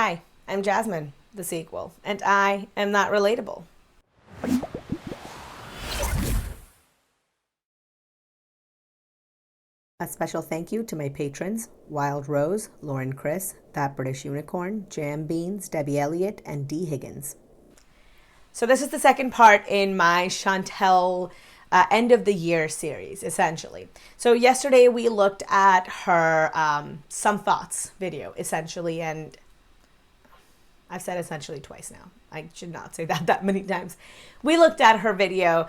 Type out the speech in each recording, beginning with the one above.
Hi, I'm Jasmine, the sequel, and I am not relatable. A special thank you to my patrons, Wild Rose, Lauren Chris, That British Unicorn, Jam Beans, Debbie Elliott, and D. Higgins. So this is the second part in my Chantel end of the year series, essentially. So yesterday we looked at her Some Thoughts video, essentially, and I've said essentially twice now. I should not say that many times. We looked at her video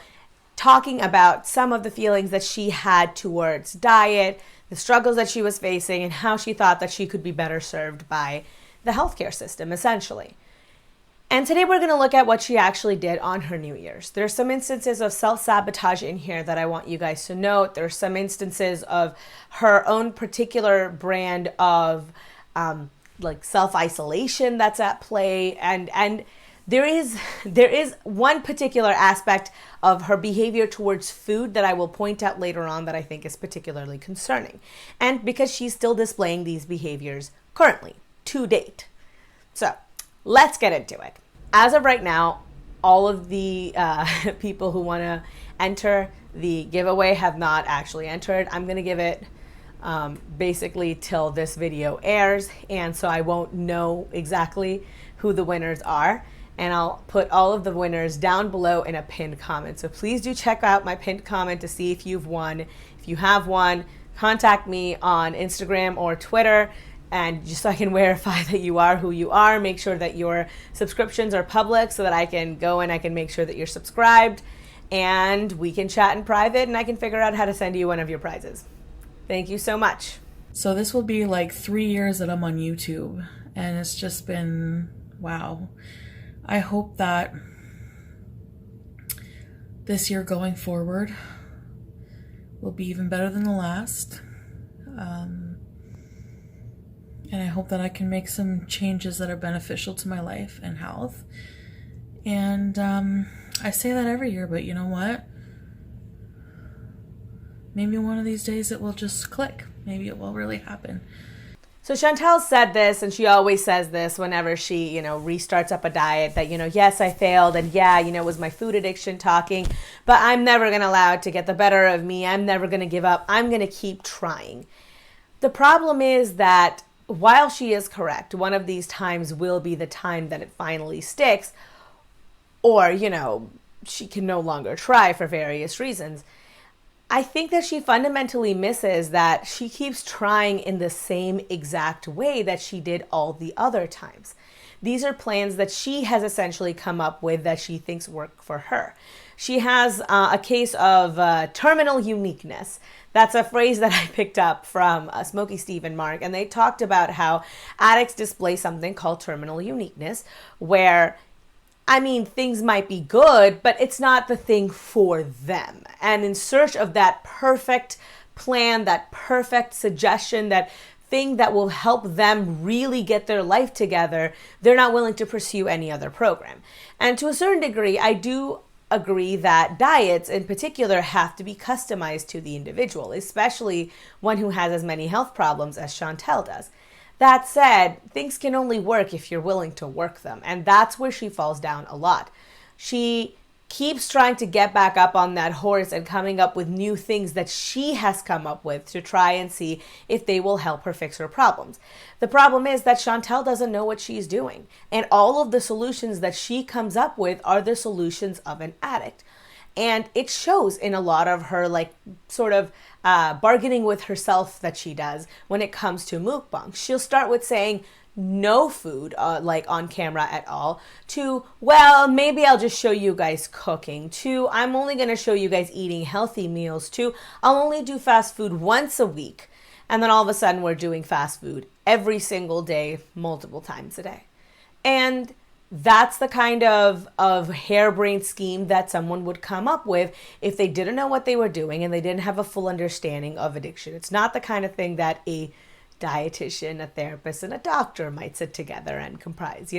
talking about some of the feelings that she had towards diet, the struggles that she was facing, and how she thought that she could be better served by the healthcare system, essentially. And today we're going to look at what she actually did on her New Year's. There's some instances of self-sabotage in here that I want you guys to note. There's some instances of her own particular brand of like self-isolation that's at play, and there is one particular aspect of her behavior towards food that I will point out later on that I think is particularly concerning, and because she's still displaying these behaviors currently to date. So let's get into it. As of right now, all of the people who want to enter the giveaway have not actually entered. I'm going to give it basically till this video airs, and so I won't know exactly who the winners are, and I'll put all of the winners down below in a pinned comment. So please do check out my pinned comment to see if you've won. If you have won, contact me on Instagram or Twitter, and just so I can verify that you are who you are. Make sure that your subscriptions are public so that I can go and I can make sure that you're subscribed, and we can chat in private and I can figure out how to send you one of your prizes. Thank you so much. So this will be like 3 years that I'm on YouTube, and it's just been, wow. I hope that this year going forward will be even better than the last. And I hope that I can make some changes that are beneficial to my life and health. And I say that every year, but you know what? Maybe one of these days it will just click. Maybe it will really happen. So Chantel said this, and she always says this whenever she, restarts up a diet, that, yes, I failed, and yeah, it was my food addiction talking, but I'm never going to allow it to get the better of me. I'm never going to give up. I'm going to keep trying. The problem is that while she is correct, one of these times will be the time that it finally sticks, or, she can no longer try for various reasons. I think that she fundamentally misses that she keeps trying in the same exact way that she did all the other times. These are plans that she has essentially come up with that she thinks work for her. She has a case of terminal uniqueness. That's a phrase that I picked up from SmokeySteveAndMarc, and they talked about how addicts display something called terminal uniqueness, where things might be good, but it's not the thing for them. And in search of that perfect plan, that perfect suggestion, that thing that will help them really get their life together, they're not willing to pursue any other program. And to a certain degree, I do agree that diets in particular have to be customized to the individual, especially one who has as many health problems as Chantel does. That said, things can only work if you're willing to work them, and that's where she falls down a lot. She keeps trying to get back up on that horse and coming up with new things that she has come up with to try and see if they will help her fix her problems. The problem is that Chantel doesn't know what she's doing, and all of the solutions that she comes up with are the solutions of an addict. And it shows in a lot of her bargaining with herself that she does when it comes to mukbang. She'll start with saying no food on camera at all, to, well, maybe I'll just show you guys cooking, to, I'm only going to show you guys eating healthy meals, to, I'll only do fast food once a week. And then all of a sudden we're doing fast food every single day, multiple times a day. And that's the kind of harebrained scheme that someone would come up with if they didn't know what they were doing and they didn't have a full understanding of addiction. It's not the kind of thing that a dietitian, a therapist, and a doctor might sit together and comprise,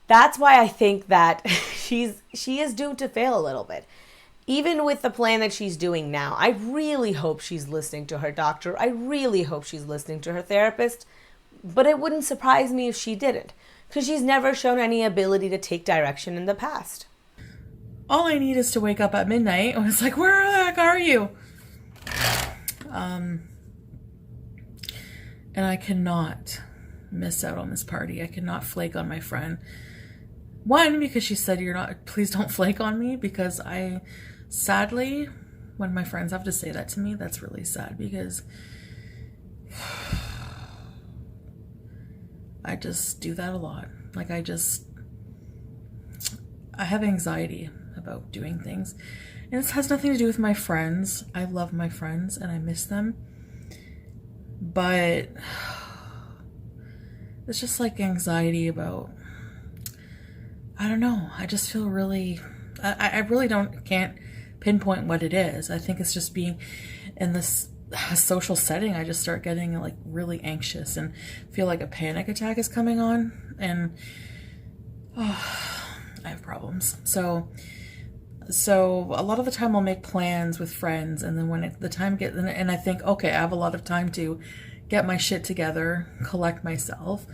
That's why I think that she is doomed to fail a little bit. Even with the plan that she's doing now, I really hope she's listening to her doctor. I really hope she's listening to her therapist. But it wouldn't surprise me if she didn't, because she's never shown any ability to take direction in the past. All I need is to wake up at midnight and it's like, where the heck are you? And I cannot miss out on this party. I cannot flake on my friend. One, because she said, please don't flake on me, because sadly, when my friends have to say that to me, that's really sad, because I just do that a lot. Like, I have anxiety about doing things. And this has nothing to do with my friends. I love my friends and I miss them. But it's just like anxiety about, I don't know. I just feel really, I really can't pinpoint what it is. I think it's just being in this social setting. I just start getting like really anxious and feel like a panic attack is coming on. And I have problems. So a lot of the time I'll make plans with friends, and then when the time gets, and I think, okay, I have a lot of time to get my shit together, collect myself.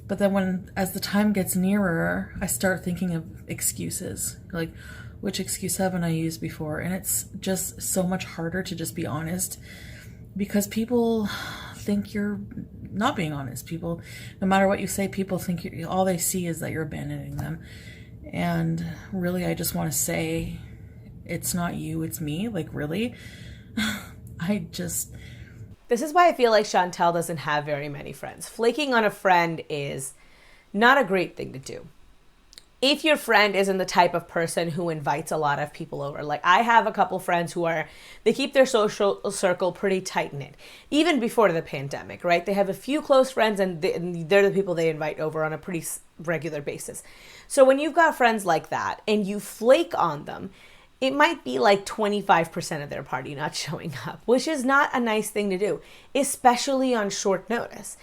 But then as the time gets nearer, I start thinking of excuses. Like, which excuse haven't I used before? And it's just so much harder to just be honest, because people think you're not being honest. People, no matter what you say, people think all they see is that you're abandoning them. And really, I just want to say, it's not you, it's me. Like, really? This is why I feel like Chantel doesn't have very many friends. Flaking on a friend is not a great thing to do. If your friend isn't the type of person who invites a lot of people over. Like, I have a couple friends they keep their social circle pretty tight-knit, even before the pandemic, right? They have a few close friends, and they're the people they invite over on a pretty regular basis. So when you've got friends like that and you flake on them, it might be like 25% of their party not showing up, which is not a nice thing to do, especially on short notice.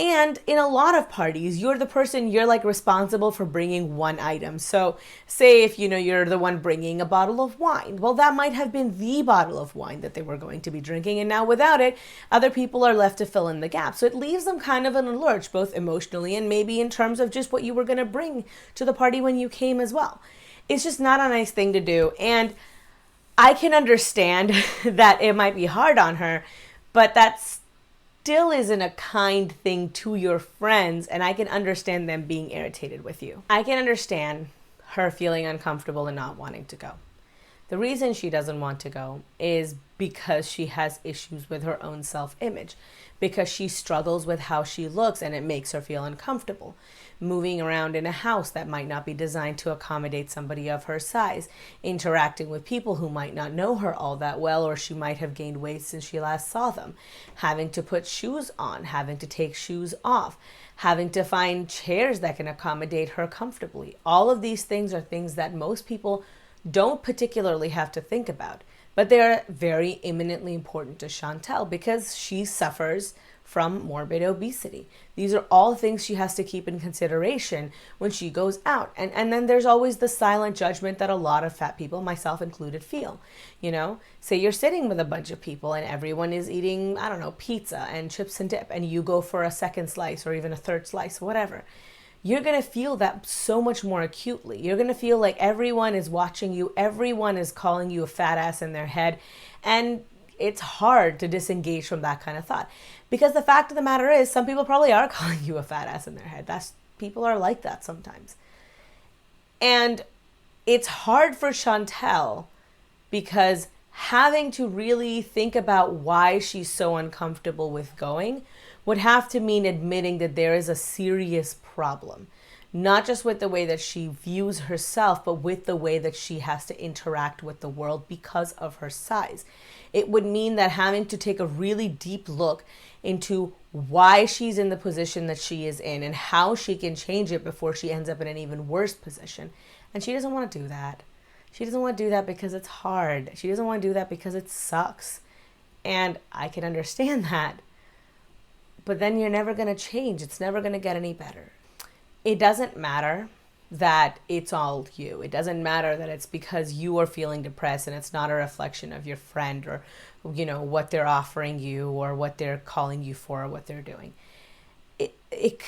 And in a lot of parties, you're the person, you're like responsible for bringing one item. So say if, you're the one bringing a bottle of wine, well, that might have been the bottle of wine that they were going to be drinking. And now without it, other people are left to fill in the gap. So it leaves them kind of in a lurch, both emotionally and maybe in terms of just what you were going to bring to the party when you came as well. It's just not a nice thing to do. And I can understand that it might be hard on her, but that's still isn't a kind thing to your friends, and I can understand them being irritated with you. I can understand her feeling uncomfortable and not wanting to go. The reason she doesn't want to go is because she has issues with her own self-image, because she struggles with how she looks and it makes her feel uncomfortable. Moving around in a house that might not be designed to accommodate somebody of her size, interacting with people who might not know her all that well, or she might have gained weight since she last saw them, having to put shoes on, having to take shoes off, having to find chairs that can accommodate her comfortably. All of these things are things that most people don't particularly have to think about, but they're very eminently important to Chantel because she suffers from morbid obesity. These are all things she has to keep in consideration when she goes out. And then there's always the silent judgment that a lot of fat people, myself included, feel. Say you're sitting with a bunch of people and everyone is eating, pizza and chips and dip, and you go for a second slice or even a third slice, whatever. You're going to feel that so much more acutely. You're going to feel like everyone is watching you. Everyone is calling you a fat ass in their head. And it's hard to disengage from that kind of thought. Because the fact of the matter is, some people probably are calling you a fat ass in their head. People are like that sometimes. And it's hard for Chantel because having to really think about why she's so uncomfortable with going would have to mean admitting that there is a serious problem. Not just with the way that she views herself, but with the way that she has to interact with the world because of her size. It would mean that having to take a really deep look into why she's in the position that she is in and how she can change it before she ends up in an even worse position. And she doesn't want to do that. She doesn't want to do that because it's hard. She doesn't want to do that because it sucks. And I can understand that. But then you're never going to change. It's never going to get any better. It doesn't matter that it's all you. It doesn't matter that it's because you are feeling depressed and it's not a reflection of your friend or, what they're offering you or what they're calling you for or what they're doing. it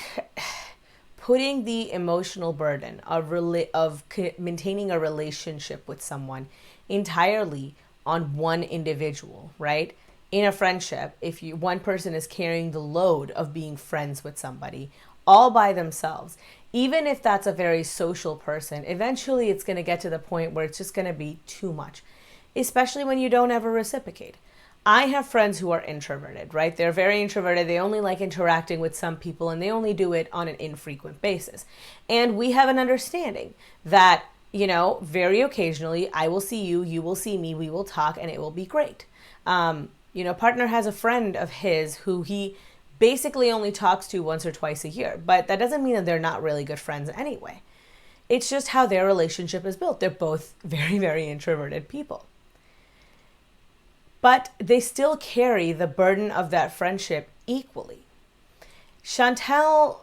putting the emotional burden of maintaining a relationship with someone entirely on one individual, right? In a friendship, if one person is carrying the load of being friends with somebody all by themselves, even if that's a very social person, eventually it's going to get to the point where it's just going to be too much, especially when you don't ever reciprocate. I have friends who are introverted, right? They're very introverted. They only like interacting with some people, and they only do it on an infrequent basis. And we have an understanding that, you know, very occasionally I will see you, you will see me, we will talk, and it will be great. You know, partner has a friend of his who he basically only talks to once or twice a year, but that doesn't mean that they're not really good friends anyway. It's just how their relationship is built. They're both very, very introverted people. But they still carry the burden of that friendship equally. Chantel,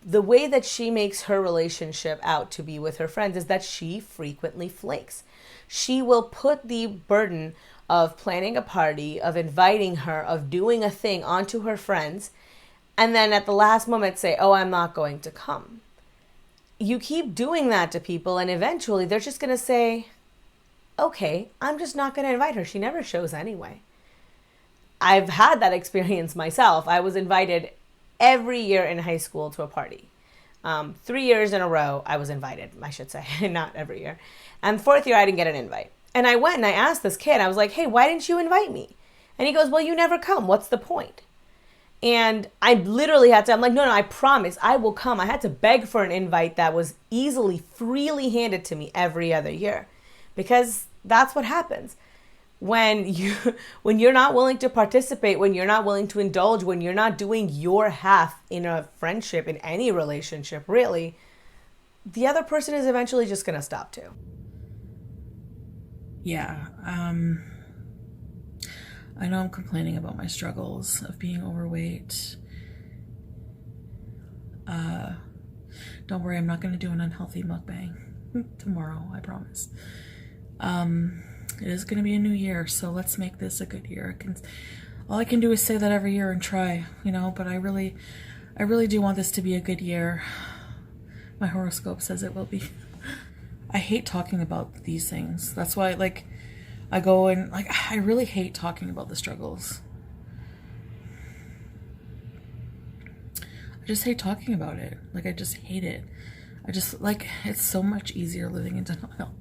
the way that she makes her relationship out to be with her friends is that she frequently flakes. She will put the burden of planning a party, of inviting her, of doing a thing onto her friends, and then at the last moment say, oh, I'm not going to come. You keep doing that to people, and eventually they're just going to say, okay, I'm just not going to invite her. She never shows anyway. I've had that experience myself. I was invited every year in high school to a party. 3 years in a row, I was invited, I should say, not every year. And 4th year, I didn't get an invite. And I went and I asked this kid, I was like, hey, why didn't you invite me? And he goes, well, you never come. What's the point? And I literally had to, I'm like, no, I promise I will come. I had to beg for an invite that was easily, freely handed to me every other year. Because that's what happens. When you're not willing to participate, when you're not willing to indulge, when you're not doing your half in a friendship, in any relationship, really, the other person is eventually just going to stop too. Yeah, I know I'm complaining about my struggles of being overweight. Don't worry, I'm not going to do an unhealthy mukbang tomorrow, I promise. It is going to be a new year, so let's make this a good year. All I can do is say that every year and try, you know, but I really do want this to be a good year. My horoscope says it will be. I hate talking about these things. That's why, like, I go and, like, I really hate talking about the struggles. I just hate talking about it. Like, I just hate it. I just, like, it's so much easier living in denial.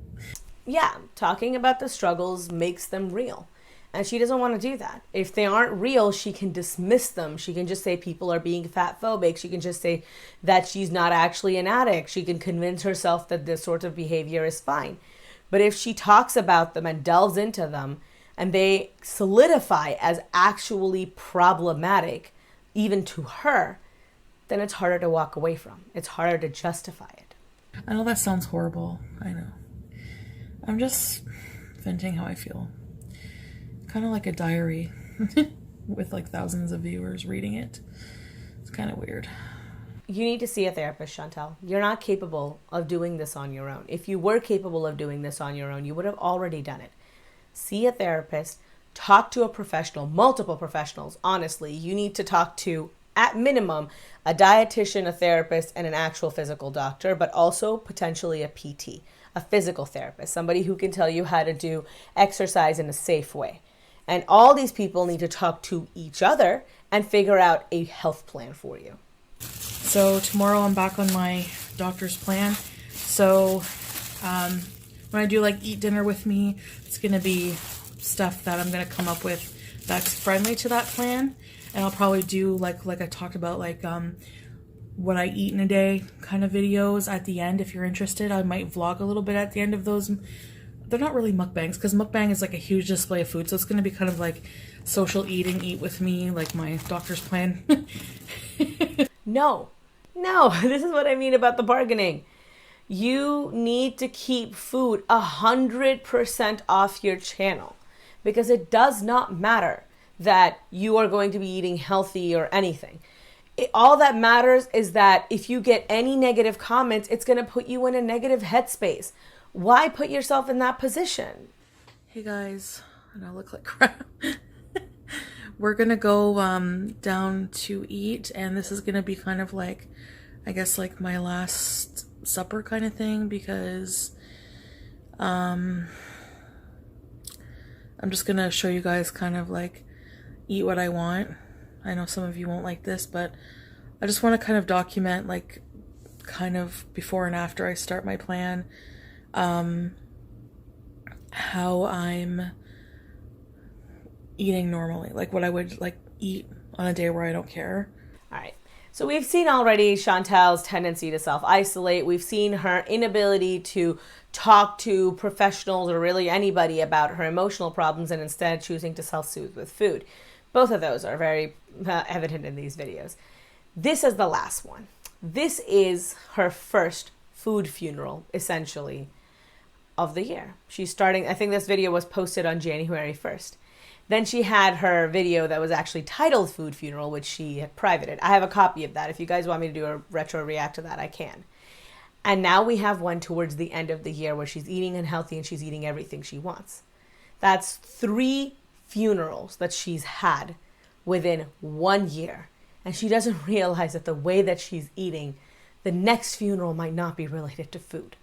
Yeah, talking about the struggles makes them real. And she doesn't want to do that. If they aren't real, she can dismiss them. She can just say people are being fat phobic. She can just say that she's not actually an addict. She can convince herself that this sort of behavior is fine. But if she talks about them and delves into them and they solidify as actually problematic, even to her, then it's harder to walk away from. It's harder to justify it. I know that sounds horrible. I know. I'm just venting how I feel. Kind of like a diary with like thousands of viewers reading it. It's kind of weird. You need to see a therapist, Chantel. You're not capable of doing this on your own. If you were capable of doing this on your own, you would have already done it. See a therapist, talk to a professional, multiple professionals. Honestly, you need to talk to, at minimum, a dietitian, a therapist, and an actual physical doctor, but also potentially a PT, a physical therapist, somebody who can tell you how to do exercise in a safe way. And all these people need to talk to each other and figure out a health plan for you. So tomorrow I'm back on my doctor's plan. So when I do like eat dinner with me, it's going to be stuff that I'm going to come up with that's friendly to that plan. And I'll probably do like I talked about, like what I eat in a day kind of videos at the end. If you're interested, I might vlog a little bit at the end of those. They're not really mukbangs, because mukbang is like a huge display of food, so it's going to be kind of like social eating, eat with me, like my doctor's plan. No, this is what I mean about the bargaining. You need to keep food 100% off your channel, because it does not matter that you are going to be eating healthy or anything. All that matters is that if you get any negative comments, it's going to put you in a negative headspace. Why put yourself in that position? Hey guys, I know I look like crap. we're gonna go down to eat, and this is gonna be kind of like, I guess, like my last supper kind of thing, because I'm just gonna show you guys kind of like eat what I want. I know some of you won't like this, but I just want to kind of document, like, kind of before and after I start my plan, how I'm eating normally, like what I would like eat on a day where I don't care. All right. So we've seen already Chantel's tendency to self-isolate. We've seen her inability to talk to professionals or really anybody about her emotional problems, and instead choosing to self-soothe with food. Both of those are very evident in these videos. This is the last one. This is her first food funeral, essentially, of the year. She's starting, I think this video was posted on January 1st. Then she had her video that was actually titled Food Funeral, which she had privated. I have a copy of that. If you guys want me to do a retro react to that, I can. And now we have one towards the end of the year where she's eating unhealthy and she's eating everything she wants. That's 3 funerals that she's had within 1 year. And she doesn't realize that the way that she's eating, the next funeral might not be related to food.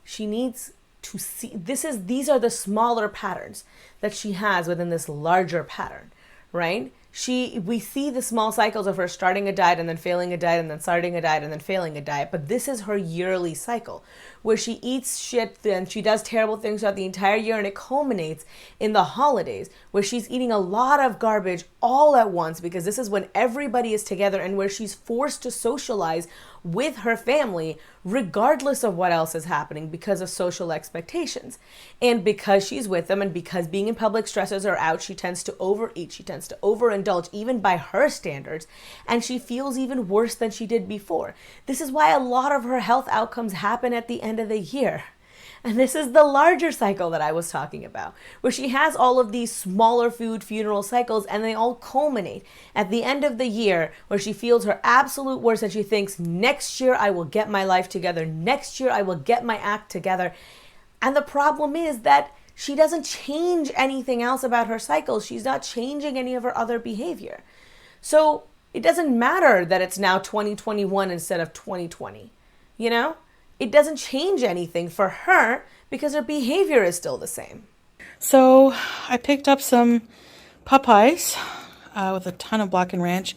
She needs to see, these are the smaller patterns that she has within this larger pattern, right? We see the small cycles of her starting a diet and then failing a diet and then starting a diet and then failing a diet. But this is her yearly cycle where she eats shit and she does terrible things throughout the entire year, and it culminates in the holidays where she's eating a lot of garbage all at once, because this is when everybody is together and where she's forced to socialize with her family regardless of what else is happening because of social expectations. And because she's with them and because being in public stresses her out, she tends to overeat, she tends to overindulge even by her standards, and she feels even worse than she did before. This is why a lot of her health outcomes happen at the end of the year. And this is the larger cycle that I was talking about, where she has all of these smaller food funeral cycles, and they all culminate at the end of the year where she feels her absolute worst and she thinks, next year I will get my life together. Next year I will get my act together. And the problem is that she doesn't change anything else about her cycles. She's not changing any of her other behavior. So it doesn't matter that it's now 2021 instead of 2020, you know? It doesn't change anything for her because her behavior is still the same. So I picked up some Popeyes with a ton of blackened ranch,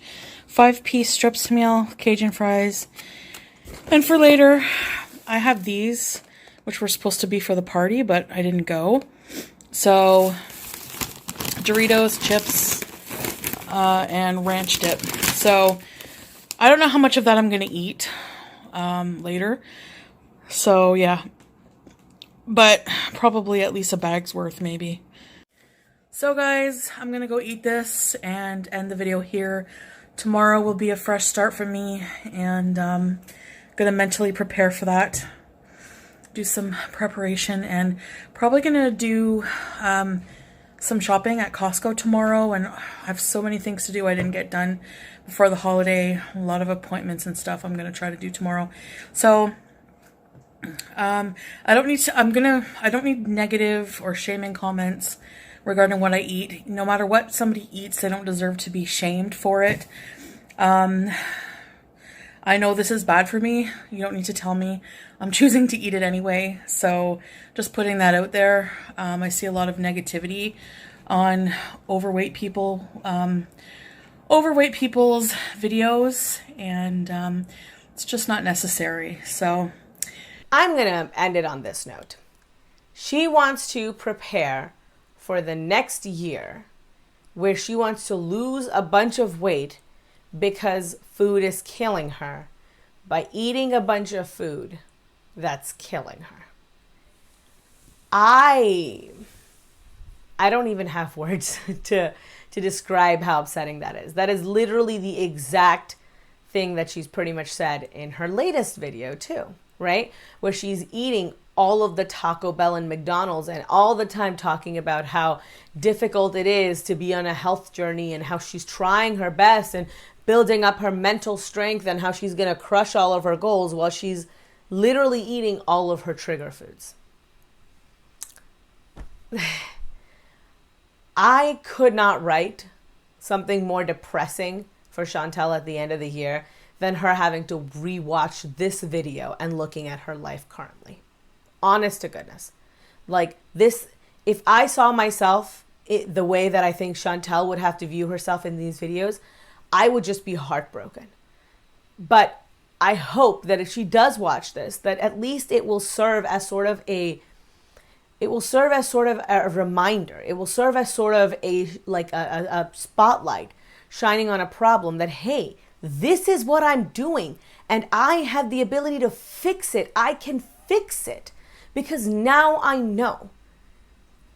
5-piece strips meal, Cajun fries, and for later I have these, which were supposed to be for the party, but I didn't go. So Doritos, chips, and ranch dip. So I don't know how much of that I'm gonna eat later. So yeah, but probably at least a bag's worth maybe. So guys, I'm gonna go eat this and end the video here. Tomorrow will be a fresh start for me, and gonna mentally prepare for that. Do some preparation, and probably gonna do some shopping at Costco tomorrow, and I have so many things to do I didn't get done before the holiday. A lot of appointments and stuff I'm gonna try to do tomorrow. So I don't need negative or shaming comments regarding what I eat. No matter what somebody eats, they don't deserve to be shamed for it. I know this is bad for me. You don't need to tell me. I'm choosing to eat it anyway. So just putting that out there. I see a lot of negativity on overweight people's videos, and it's just not necessary. So I'm going to end it on this note. She wants to prepare for the next year where she wants to lose a bunch of weight because food is killing her by eating a bunch of food that's killing her. I don't even have words to describe how upsetting that is. That is literally the exact thing that she's pretty much said in her latest video too, right? Where she's eating all of the Taco Bell and McDonald's and all the time talking about how difficult it is to be on a health journey and how she's trying her best and building up her mental strength and how she's going to crush all of her goals while she's literally eating all of her trigger foods. I could not write something more depressing for Chantel at the end of the year than her having to rewatch this video and looking at her life currently. Honest to goodness. Like this, if I saw myself the way that I think Chantel would have to view herself in these videos, I would just be heartbroken. But I hope that if she does watch this, that at least it will serve as sort of a reminder. It will serve as sort of a spotlight shining on a problem that, hey, this is what I'm doing and I have the ability to fix it. I can fix it because now I know.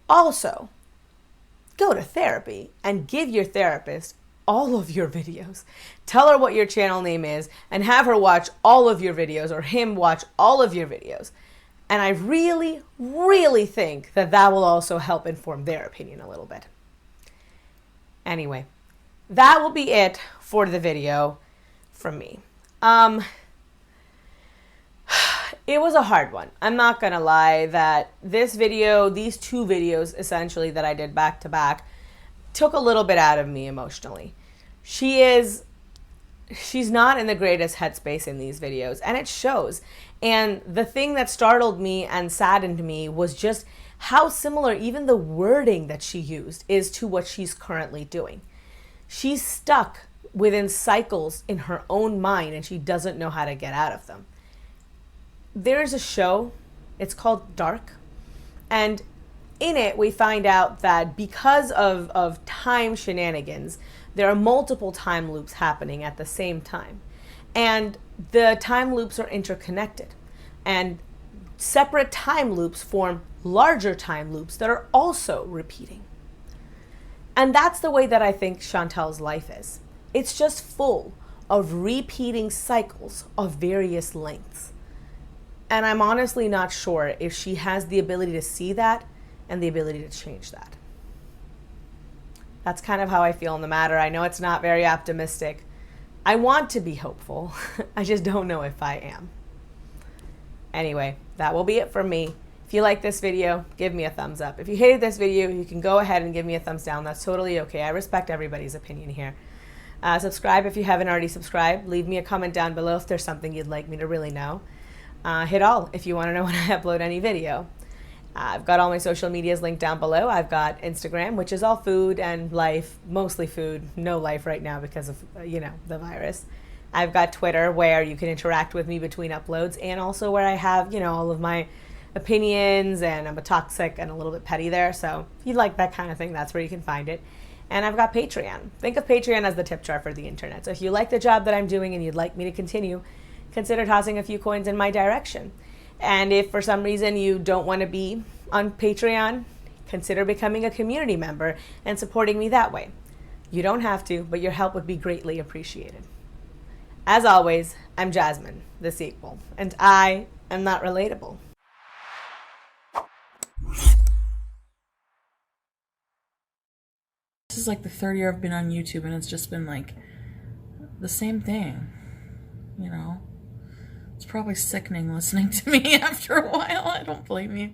Also, go to therapy and give your therapist all of your videos. Tell her what your channel name is and have her watch all of your videos or him watch all of your videos. And I really, really think that that will also help inform their opinion a little bit. Anyway, that will be it for the video from me. It was a hard one. I'm not gonna lie that this video, these two videos essentially that I did back to back, took a little bit out of me emotionally. She's not in the greatest headspace in these videos, and it shows. And the thing that startled me and saddened me was just how similar even the wording that she used is to what she's currently doing. She's stuck within cycles in her own mind and she doesn't know how to get out of them. There's a show, it's called Dark, and in it we find out that because of time shenanigans, there are multiple time loops happening at the same time. And the time loops are interconnected. And separate time loops form larger time loops that are also repeating. And that's the way that I think Chantel's life is. It's just full of repeating cycles of various lengths. And I'm honestly not sure if she has the ability to see that and the ability to change that. That's kind of how I feel in the matter. I know it's not very optimistic. I want to be hopeful. I just don't know if I am. Anyway, that will be it from me. If you like this video, give me a thumbs up. If you hated this video, you can go ahead and give me a thumbs down. That's totally okay. I respect everybody's opinion here. Subscribe if you haven't already subscribed. Leave me a comment down below if there's something you'd like me to really know. Hit all if you want to know when I upload any video. I've got all my social medias linked down below. I've got Instagram, which is all food and life, mostly food, no life right now because of, the virus. I've got Twitter where you can interact with me between uploads and also where I have, all of my opinions and I'm a toxic and a little bit petty there. So if you like that kind of thing, that's where you can find it. And I've got Patreon. Think of Patreon as the tip jar for the internet. So if you like the job that I'm doing and you'd like me to continue, consider tossing a few coins in my direction. And if for some reason you don't want to be on Patreon, consider becoming a community member and supporting me that way. You don't have to, but your help would be greatly appreciated. As always, I'm Jasmine, the sequel, and I am not relatable. This is like the third year I've been on YouTube and it's just been like the same thing, It's probably sickening listening to me after a while. I don't blame you.